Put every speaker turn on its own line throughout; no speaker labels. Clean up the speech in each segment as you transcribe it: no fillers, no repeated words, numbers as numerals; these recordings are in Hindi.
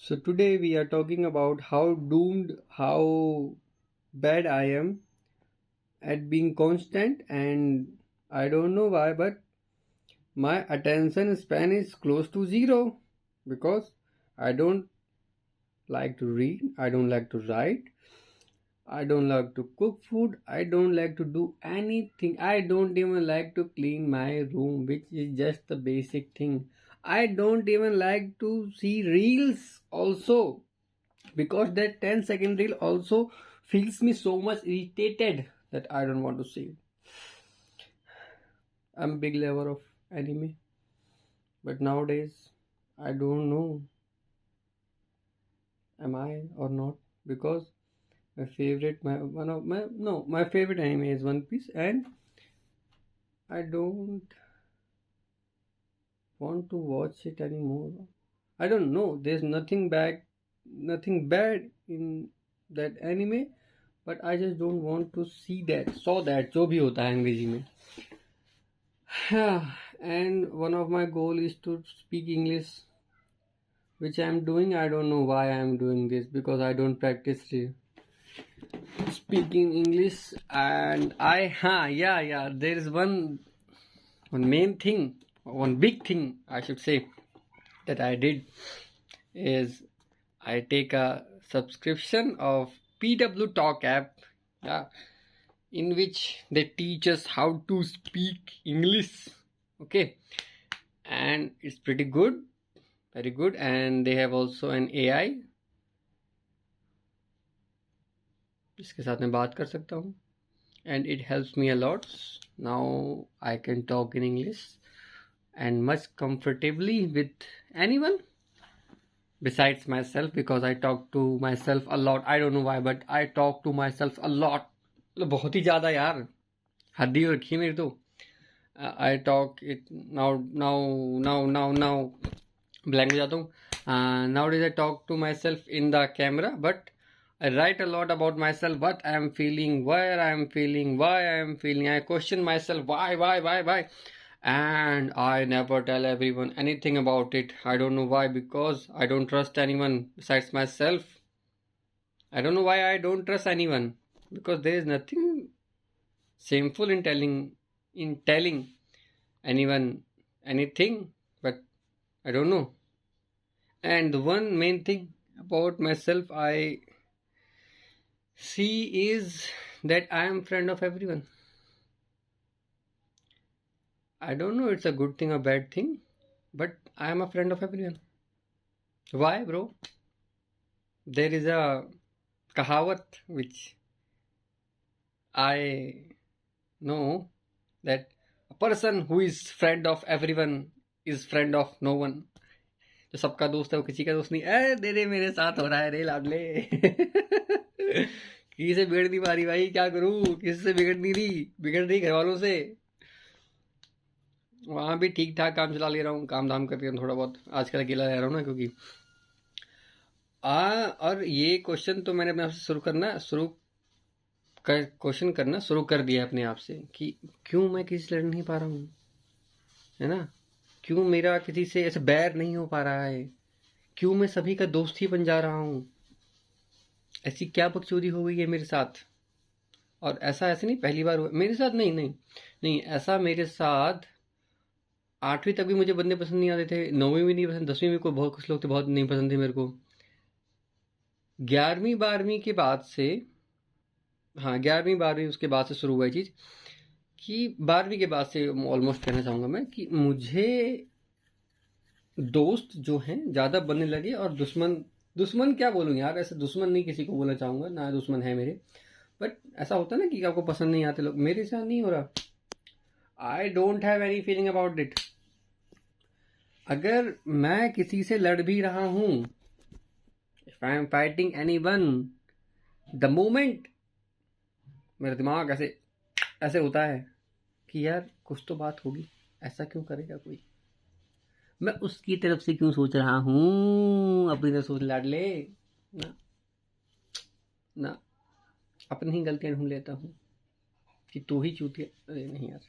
So today we are talking about how doomed, how bad I am at being constant, and I don't know why, but my attention span is close to zero because I don't like to read, I don't like to write, I don't like to cook food, I don't like to do anything. I don't even like to clean my room, which is just the basic thing. I don't even like to see reels also because that 10-second reel also feels me so much irritated that I don't want to see it. I'm a big lover of anime, but nowadays I don't know am I or not because my favorite anime is One Piece, and I don't want to watch it anymore. I don't know. There's nothing bad in that anime, but I just don't want to see that. Saw that जो भी होता है अंग्रेजी में. And one of my goal is to speak English, which I am doing. I don't know why I am doing this because I don't practice speaking English. And there is one main thing, one big thing I should say that I did is I take a subscription of PW Talk app, yeah, in which they teach us how to speak English. Okay, and it's pretty good, very good, and they have also an AI जिसके साथ मैं बात कर सकता हूँ, and it helps me a lot. Now I can talk in English and much comfortably with anyone besides myself because I talk to myself a lot. I don't know why, but I talk to myself a lot. बहुत ही ज़्यादा यार, हद्दी हो रखी है मेरी तो. I talk it now blank हो जाता हूँ. Nowadays I talk to myself in the camera, but I write a lot about myself, what I am feeling, where I am feeling, why I am feeling. I question myself, why, and I never tell everyone anything about it. I don't know why, because I don't trust anyone besides myself. I don't know why I don't trust anyone, because there is nothing shameful in telling anyone anything, but I don't know. And the one main thing about myself I see is that I am friend of everyone. I don't know it's a good thing or bad thing, but I am a friend of everyone. Why, bro? There is a kahawat which I know that a person who is friend of everyone is friend of no one. जो सबका दोस्त है वो किसी का दोस्त नहीं. ए तेरे मेरे साथ हो रहा है रे लाडले. किसी से बिगड़ नहीं पा रही भाई, क्या करूं, किसी से बिगड़ नहीं रही, बिगड़ रही घर वालों से. वहां भी ठीक ठाक काम चला ले रहा हूँ, काम धाम करके थोड़ा बहुत. आजकल अकेला रह रहा हूँ ना, क्योंकि और ये क्वेश्चन तो मैंने अपने आप से क्वेश्चन करना शुरू कर दिया अपने आप से कि क्यों मैं किसी से लड़ नहीं पा रहा हूँ, है ना. क्यों मेरा किसी से ऐसे बैर नहीं हो पा रहा है, क्यों मैं सभी का दोस्त ही बन जा रहा हूँ. ऐसी क्या बकचोदी हो गई है मेरे साथ. और ऐसे नहीं पहली बार हुआ मेरे साथ. नहीं, ऐसा मेरे साथ 8वीं तक भी मुझे बंदे पसंद नहीं आते थे, 9वीं भी नहीं पसंद, 10वीं में कोई बहुत कुछ लोग थे बहुत नहीं पसंद थे मेरे को. 11वीं 12वीं के बाद से, हाँ 11वीं 12वीं उसके बाद से शुरू हुआ ये चीज़ कि 12वीं के बाद से ऑलमोस्ट कहना चाहूँगा मैं कि मुझे दोस्त जो हैं ज़्यादा बनने लगे. और दुश्मन क्या बोलूँ यार, ऐसे दुश्मन नहीं किसी को बोलना चाहूँगा, ना दुश्मन है मेरे, बट ऐसा होता है ना कि आपको पसंद नहीं आते लोग. मेरे साथ नहीं हो रहा. I don't have any feeling about it. अगर मैं किसी से लड़ भी रहा हूँ, if I am fighting any one, the moment मेरा दिमाग ऐसे होता है कि यार कुछ तो बात होगी, ऐसा क्यों करेगा कोई, मैं उसकी तरफ से क्यों सोच रहा हूँ, अपनी तरफ सोच लाडले. ना अपनी ही गलतियां ढूंढ लेता हूँ कि तू ही चूतिया. अरे नहीं यार,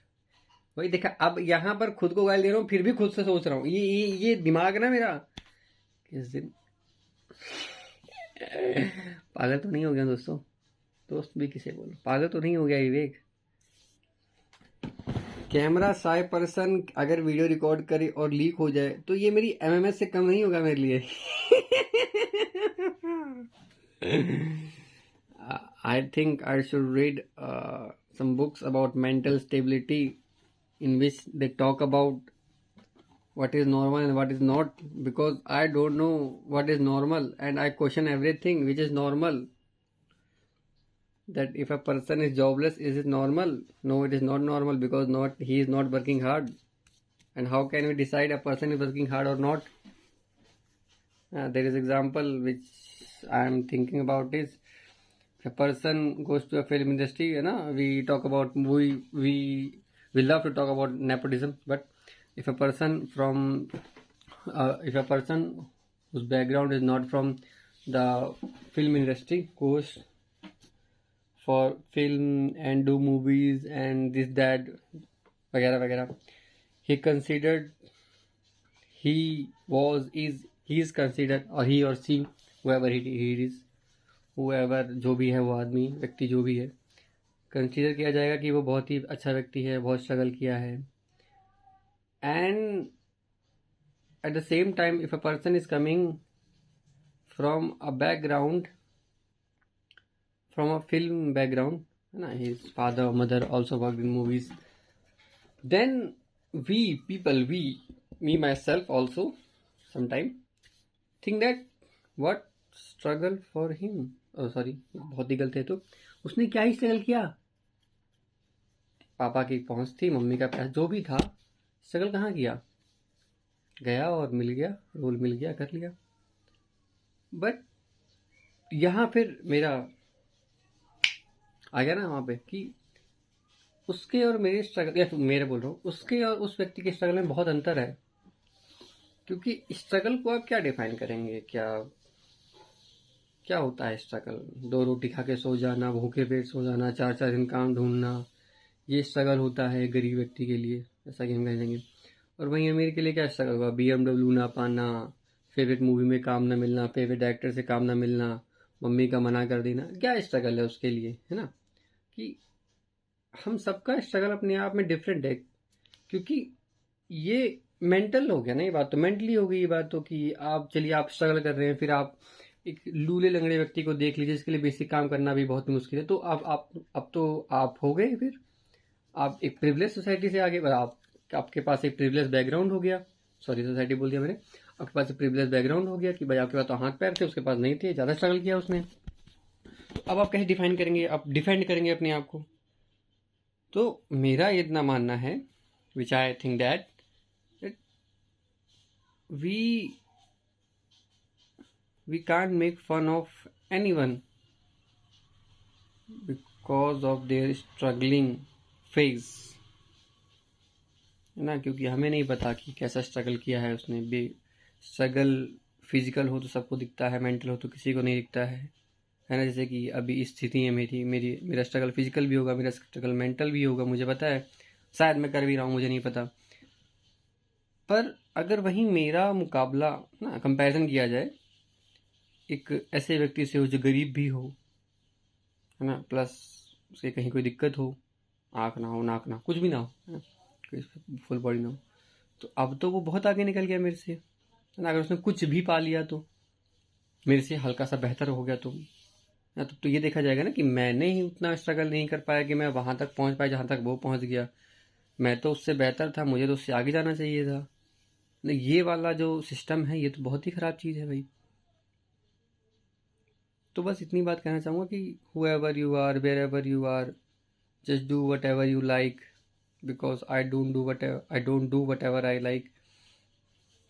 वही देखा, अब यहाँ पर खुद को गाली दे रहा हूँ, फिर भी खुद से सोच रहा हूँ. ये दिमाग ना मेरा किस दिन पागल तो नहीं हो गया दोस्तों? दोस्त भी किसे बोलो, पागल तो नहीं हो गया विवेक? कैमरा शाय पर्सन अगर वीडियो रिकॉर्ड करे और लीक हो जाए तो ये मेरी एमएमएस से कम नहीं होगा मेरे लिए। I think I should read some books about mental stability in which they talk about what is normal and what is not, because I don't know what is normal and I question everything which is normal. That if a person is jobless, is it normal? No, it is not normal, because not he is not working hard. And how can we decide a person is working hard or not? There is example which I am thinking about is, if a person goes to a film industry, we talk about we love to talk about nepotism, but if a person from if a person whose background is not from the film industry goes for film and do movies and this that वगैरह वगैरह, he is considered, or he or she, whoever he is, whoever जो भी है वो आदमी व्यक्ति जो भी है, कंसीडर किया जाएगा कि वो बहुत ही अच्छा व्यक्ति है, बहुत स्ट्रगल किया है. And at the same time if a person is coming from a background, from a film background, है ना, his father mother also work in movies, then we me myself also sometime think that what struggle for him, oh sorry बहुत ही गलत है, तो उसने क्या ही स्ट्रगल किया? पापा की पहुंच थी, मम्मी का प्यार, जो भी था, स्ट्रगल कहाँ किया? गया और मिल गया, रोल मिल गया, कर लिया. बट यहाँ फिर मेरा आ गया ना वहाँ पे कि उसके और मेरे स्ट्रगल, या मेरे बोल रहा हूँ, उसके और उस व्यक्ति के स्ट्रगल में बहुत अंतर है. क्योंकि स्ट्रगल को आप क्या डिफाइन करेंगे? क्या होता है स्ट्रगल? 2 रोटी खा के सो जाना, भूखे पेट सो जाना, 4 दिन काम ढूंढना, ये स्ट्रगल होता है गरीब व्यक्ति के लिए, ऐसा कि हम कहेंगे. और वहीं अमीर के लिए क्या स्ट्रगल होगा? BMW ना पाना, फेवरेट मूवी में काम ना मिलना, फेवरेट एक्टर से काम ना मिलना, मम्मी का मना कर देना. क्या स्ट्रगल है उसके लिए, है ना? कि हम सबका स्ट्रगल अपने आप में डिफरेंट है. क्योंकि ये मेंटल हो गया ना, ये बात तो मेंटली हो गई. ये बात तो कि आप चलिए आप स्ट्रगल कर रहे हैं, फिर आप एक लूले लंगड़े व्यक्ति को देख लीजिए जिसके लिए बेसिक काम करना भी बहुत मुश्किल है, तो अब तो आप हो गए, फिर आप एक प्रिविलेज सोसाइटी से आगे, आपके पास एक प्रिविलेज बैकग्राउंड हो गया, सॉरी सोसाइटी बोल दिया मैंने, आपके पास एक प्रिविलेज बैकग्राउंड हो गया कि भाई आपके पास तो हाथ पैर थे, उसके पास नहीं थे, ज़्यादा स्ट्रगल किया उसने. तो अब आप कैसे डिफाइन करेंगे, आप डिफेंड करेंगे अपने आप को? तो मेरा ये इतना मानना है, which I think that we can't make fun of anyone because of their struggling phase, है ना? क्योंकि हमें नहीं पता कि कैसा स्ट्रगल किया है उसने. स्ट्रगल फिजिकल हो तो सबको दिखता है, मेंटल हो तो किसी को नहीं दिखता है ना? जैसे कि अभी इस स्थिति में मेरा स्ट्रगल फिजिकल भी होगा, मेरा स्ट्रगल मेंटल भी होगा, मुझे पता है, शायद मैं कर भी रहा हूँ, मुझे नहीं पता. पर अगर वहीं मेरा मुकाबला ना, कंपैरिजन किया जाए एक ऐसे व्यक्ति से हो जो गरीब भी हो, है ना, प्लस उसे कहीं कोई दिक्कत हो, आँख ना हो, नाक ना, कुछ भी ना हो, है ना, कोई फुल बॉडी ना हो, तो अब तो वो बहुत आगे निकल गया मेरे से, है ना. अगर उसने कुछ भी पा लिया तो, मेरे से हल्का सा बेहतर हो गया तो ये देखा जाएगा ना कि मैंने ही उतना स्ट्रगल नहीं कर पाया कि मैं वहाँ तक पहुँच पाया जहाँ तक वो पहुँच गया. मैं तो उससे बेहतर था, मुझे तो उससे आगे जाना चाहिए था. ये वाला जो सिस्टम है, ये तो बहुत ही ख़राब चीज़ है भाई. तो बस इतनी बात कहना चाहूँगा कि whoever you are, wherever you are, just do whatever you like, because I don't do whatever I like.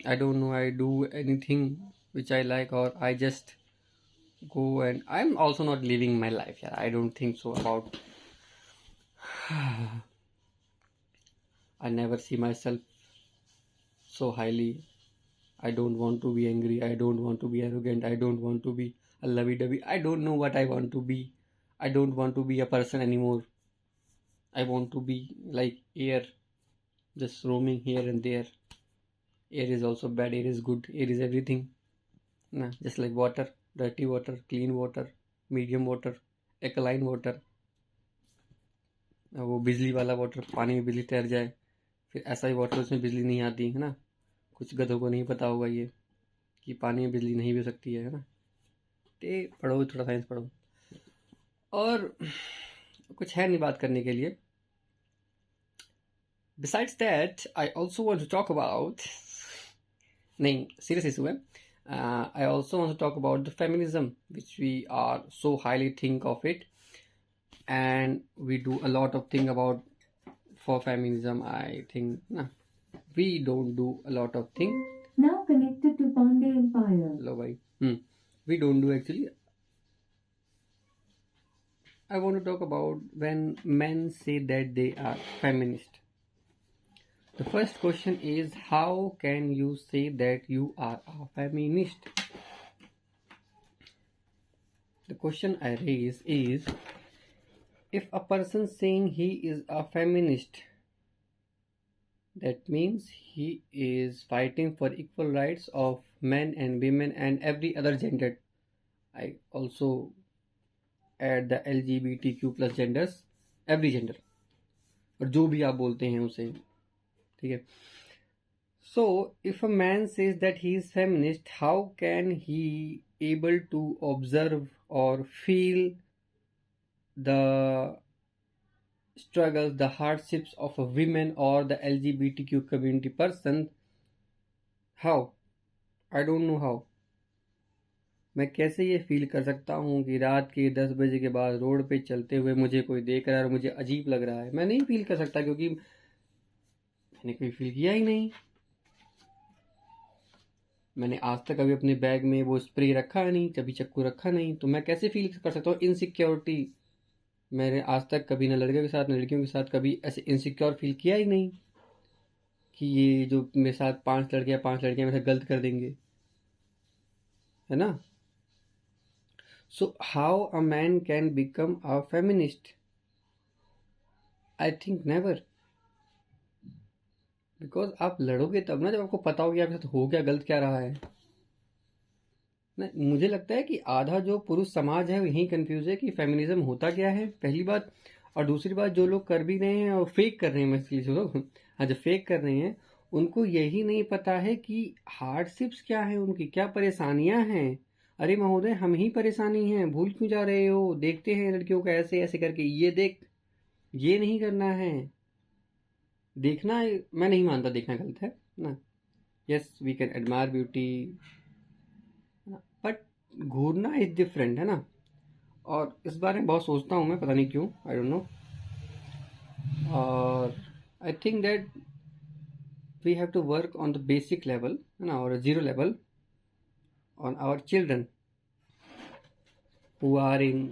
I don't know, I do anything which I like, or I just go, and I'm also not living my life. Yeah, I don't think so about. I never see myself so highly. I don't want to be angry. I don't want to be arrogant. I don't want to be a lovey-dovey. I don't know what I want to be. I don't want to be a person anymore. I want to be like air, just roaming here and there. Air is also bad. Air is good. Air is everything. ना, just like water, dirty water, clean water, medium water, alkaline water, वो बिजली वाला वाटर, पानी में बिजली तैर जाए, फिर ऐसा ही वाटर उसमें बिजली नहीं आती है ना। कुछ गधों को नहीं पता होगा ये कि पानी में बिजली नहीं भी हो सकती है ना। ते पढ़ो, थोड़ा साइंस पढ़ो। और कुछ है नहीं बात करने के लिए। Besides that, I also want to talk about, नहीं सीरियस इशू है, I also want to talk about the feminism which we are so highly think of it, and we do a lot of thing about for feminism. I think nah, we don't do a lot of thing.
Now connected to Pandey Empire.
Hello bhai. We don't do actually. I want to talk about when men say that they are feminist. The first question is, how can you say that you are a feminist? The question I raise is, if a person saying he is a feminist, that means he is fighting for equal rights of men and women and every other gender. I also add the LGBTQ plus genders, every gender, और जो भी आप बोलते हैं उसे, ठीक है। So if a man says that he is feminist, how can he able to observe or feel the struggles, the hardships of a women or the LGBTQ community person? How? I don't know how. मैं कैसे ये फील कर सकता हूँ कि रात के 10 बजे के बाद रोड पे चलते हुए मुझे कोई देख रहा है और मुझे अजीब लग रहा है। मैं नहीं फील कर सकता, क्योंकि मैंने कभी फील किया ही नहीं। मैंने आज तक कभी अपने बैग में वो स्प्रे रखा नहीं, कभी चक्कू रखा नहीं, तो मैं कैसे फील कर सकता हूँ इनसिक्योरिटी। मैंने आज तक कभी ना लड़कियों के साथ ना लड़कियों के साथ कभी ऐसे इनसिक्योर फील किया ही नहीं कि ये जो मेरे साथ 5 लड़कियां मेरे साथ गलत कर देंगे, है ना। So how a man can become a feminist? I think never. Because आप लड़ोगे तब ना जब आपको पता हो कि आपके साथ हो क्या, गलत क्या रहा है ना। मुझे लगता है कि आधा जो पुरुष समाज है वही कंफ्यूज है कि फेमिनिज्म होता क्या है, पहली बात। और दूसरी बात, जो लोग कर भी रहे हैं और फेक कर रहे हैं, मैं लोग हाँ जो फेक कर रहे हैं उनको यही नहीं पता है कि हार्डशिप्स क्या है, उनकी क्या परेशानियां हैं। अरे महोदय, हम ही परेशानी हैं, भूल क्यों जा रहे हो। देखते हैं लड़कियों को ऐसे ऐसे करके, ये देख, ये नहीं करना है। देखना, मैं नहीं मानता देखना गलत है ना। Yes, we can admire beauty, but घूरना इज डिफरेंट, है ना। और इस बारे में बहुत सोचता हूँ मैं, पता नहीं क्यों, आई डोंट नो। और I think that we have to work on the basic level, है ना, और zero level on our children who are in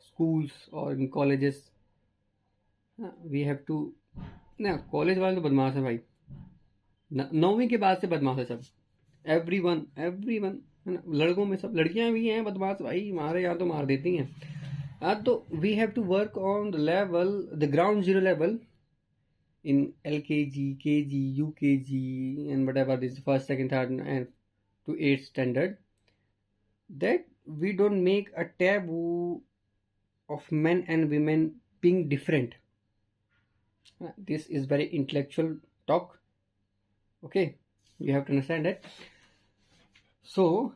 schools or in colleges. We have to ना, कॉलेज वाले तो बदमाश है भाई, 9वीं के बाद से बदमाश है सब, एवरीवन एवरीवन, है ना। लड़कों में सब, लड़कियां भी हैं बदमाश भाई, हमारे यहाँ तो मार देती हैं। तो we have to work on the level, the ground zero level in LKG, KG, UKG, and whatever this first, second, third, and to 8th standard, that we don't make a taboo of men and women being different. This is very intellectual talk, okay, you have to understand it. So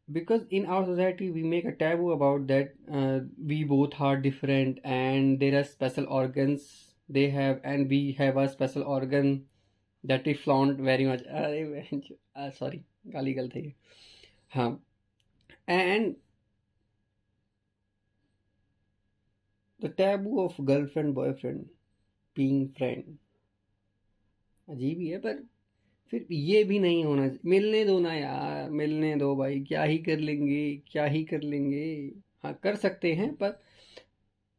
because in our society we make a taboo about that, we both are different and there are special organs they have and we have a special organ that we flaunt very much. Sorry, गाली गलत है ये, हाँ। And the taboo of girlfriend boyfriend being friend, अजीब ही है, पर फिर ये भी नहीं होना चाहिए। मिलने दो ना यार, मिलने दो भाई, क्या ही कर लेंगे, क्या ही कर लेंगे। हाँ कर सकते हैं, पर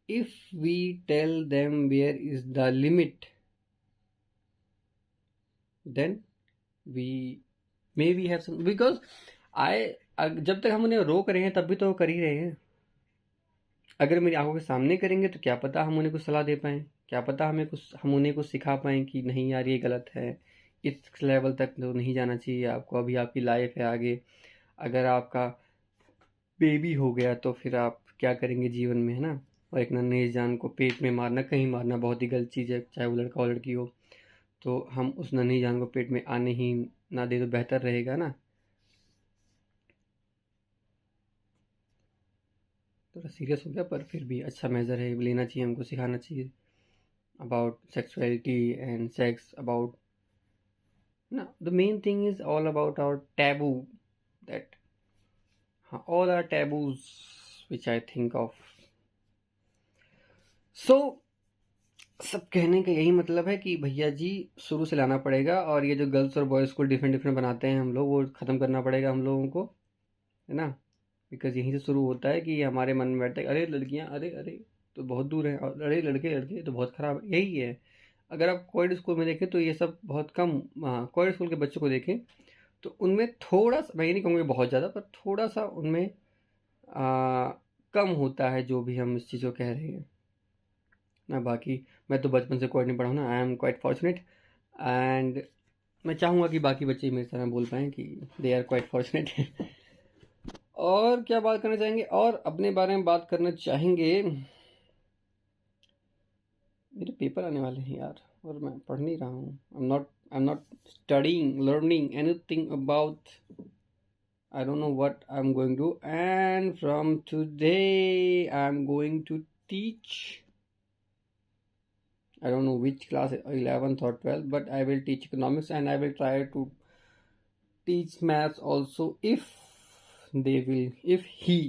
if we tell them where is the limit, then we maybe have some, because जब तक हम उन्हें रोक रहे हैं तब भी तो वो कर ही रहे हैं। अगर मेरी आंखों के सामने करेंगे तो क्या पता हम उन्हें कुछ सलाह दे पाएँ, क्या पता हम उन्हें कुछ सिखा पाएँ कि नहीं यार ये गलत है, इस लेवल तक तो नहीं जाना चाहिए आपको। अभी आपकी लाइफ है आगे। अगर आपका बेबी हो गया तो फिर आप क्या करेंगे जीवन में, है ना। और एक नन्हे जान को पेट में मारना, कहीं मारना बहुत ही गलत चीज़ है, चाहे वो लड़का हो लड़की हो। तो हम उस नन्ही जान को पेट में आने ही ना दे तो बेहतर रहेगा ना। थोड़ा सीरियस हो गया, पर फिर भी अच्छा मेजर है, लेना चाहिए, हमको सिखाना चाहिए about sexuality and sex, about ना। The main thing is all about our taboo, that all are taboos which I think of. So सब कहने का यही मतलब है कि भैया जी शुरू से लाना पड़ेगा, और ये जो गर्ल्स और बॉयज़ स्कूल डिफरेंट डिफरेंट बनाते हैं हम लोग, वो ख़त्म करना पड़ेगा हम लोगों को, है ना। बिकॉज यहीं से शुरू होता है कि हमारे मन में बैठता है अरे लड़कियां, अरे अरे तो बहुत दूर हैं, और अरे लड़के लड़के तो बहुत ख़राब है। यही है। अगर आप कोएड स्कूल में देखें तो ये सब बहुत कम। हाँ, कोएड स्कूल के बच्चों को देखें तो उनमें थोड़ा सा, मैं ये नहीं कहूँगा बहुत ज़्यादा, पर थोड़ा सा उनमें कम होता है जो भी हम इस चीज़ को कह रहे हैं ना। बाकी मैं तो बचपन से कोएड नहीं पढ़ा हूँ ना, I am quite fortunate, and मैं चाहूँगा कि बाकी बच्चे मेरी तरह बोल पाएँ कि दे आर क्वाइट फॉर्चुनेट। और क्या बात करना चाहेंगे, और अपने बारे में बात करना चाहेंगे। मेरे पेपर आने वाले हैं यार, और मैं पढ़ नहीं रहा हूँ। I am not studying learning anything about, I don't know what I'm going to do. And from today, I'm going to teach. I don't know which class, 11th or 12th, but I will teach economics, and I will try to teach maths also if he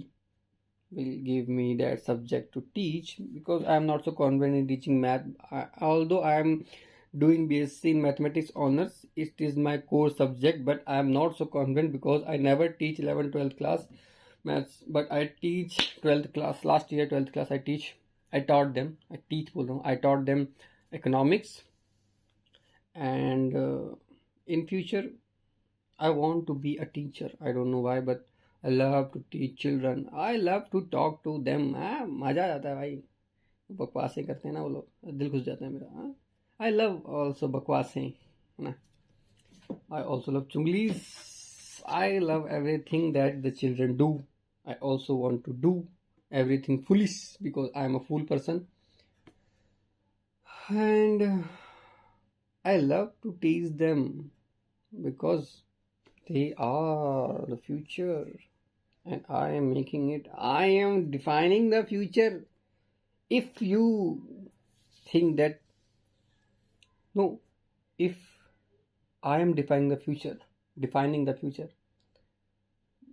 will give me that subject to teach, because I am not so confident in teaching math. Although I am doing BSc in mathematics honors, it is my core subject, but I am not so confident because I never teach 11th 12th class maths, but I teach 12th class. Last year 12th class I taught them, I taught them economics, and in future I want to be a teacher. I don't know why, but I love to teach children. I love to talk to them. हाँ, मज़ा आ जाता है भाई। बकवासें करते हैं ना वो लोग, दिल घुस जाता है मेरा। हाँ, I love also बकवासें, है ना। I also love चुगलीस। I love everything that the children do. I also want to do everything foolish because I am a fool person. And I love to teach them because they are the future, and I am making it. I am defining the future. If you think that, no, if I am defining the future,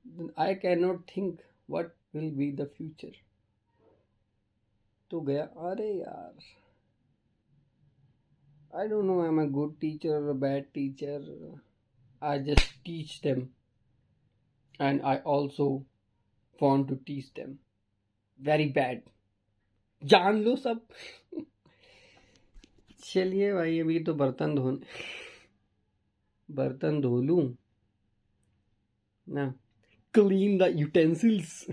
then I cannot think what will be the future. तो गया, अरे यार, I don't know, I'm a good teacher or a bad teacher. I just teach them, and I also want to teach them very bad. जान लो सब। चलिए भाई, अभी तो बर्तन धो लूं ना, क्लीन द यूटेंसिल्स।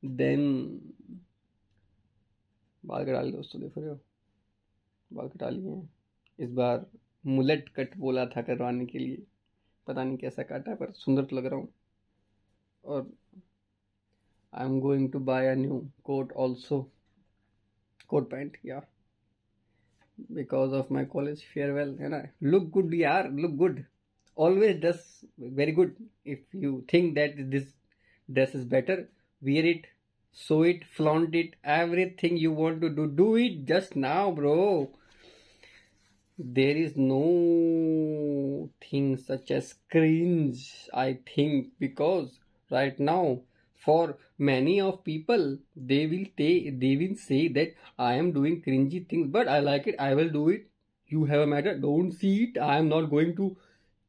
देन बाल कटा लिए दोस्तों, देख रहे हो, बाल कटा लिए हैं। इस बार मुलेट कट बोला था करवाने के लिए, पता नहीं कैसा काटा, पर सुंदर तो लग रहा हूँ। और I am going to buy a new coat also, coat pant, या because of my college farewell, है ना। look good यार, look good, always dress very good. If you think that this dress is better, wear it, show it, flaunt it, everything you want to do it just now, bro. There is no thing such as cringe, I think, because right now for many of people, they will say that I am doing cringy things, but I like it, I will do it. You have a matter, don't see it. I am not going to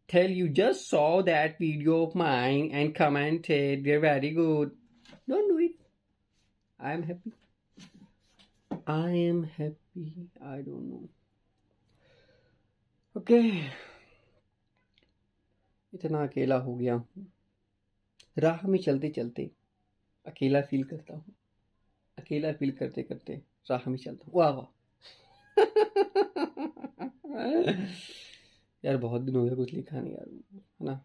tell you just saw that video of mine and commented they're very good. Don't do it. I am happy, I don't know. Okay, इतना अकेला हो गया हूँ, राह में चलते चलते अकेला फील करता हूँ, अकेला फील करते करते राह में चलता हूँ। वाह वाह। यार बहुत दिन हो गया कुछ लिखा नहीं यार, है ना।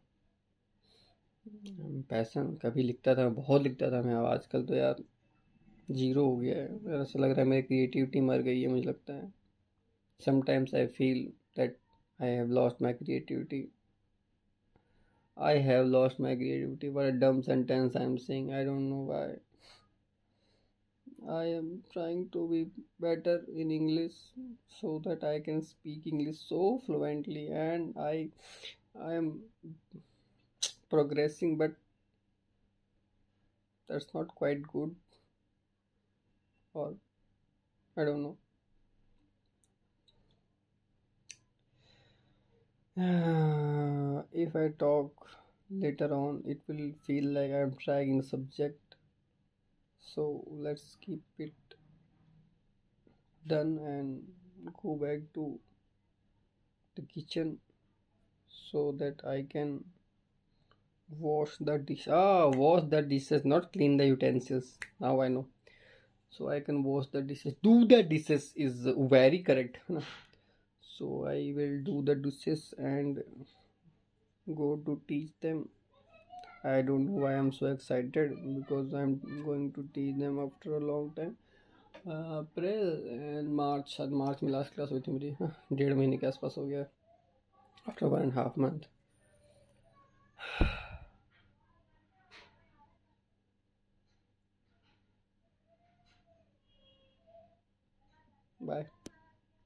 पैसन कभी लिखता था, बहुत लिखता था मैं, अब आजकल तो यार जीरो हो गया है। मेरा ऐसा लग रहा है मेरी क्रिएटिविटी मर गई है, मुझे लगता है। Sometimes I feel that I have lost my creativity. I have lost my creativity. What a dumb sentence I'm saying. I don't know why. I am trying to be better in English so that I can speak English so fluently, and I am progressing, but that's not quite good, or I don't know. If I talk later on, it will feel like I'm trying the subject. So let's keep it done and go back to the kitchen so that I can wash the dish. Wash the dishes, not clean the utensils. Now I know. So I can wash the dishes. Do the dishes is very correct. है ना? So I will do the dishes and go to teach them. I don't know why I'm so excited, because I'm going to teach them after a long time. April and March, शायद मार्च में लास्ट क्लास हुई थी मेरी, हाँ, 1.5 महीने के आसपास हो गया, आफ्टर 1.5 month.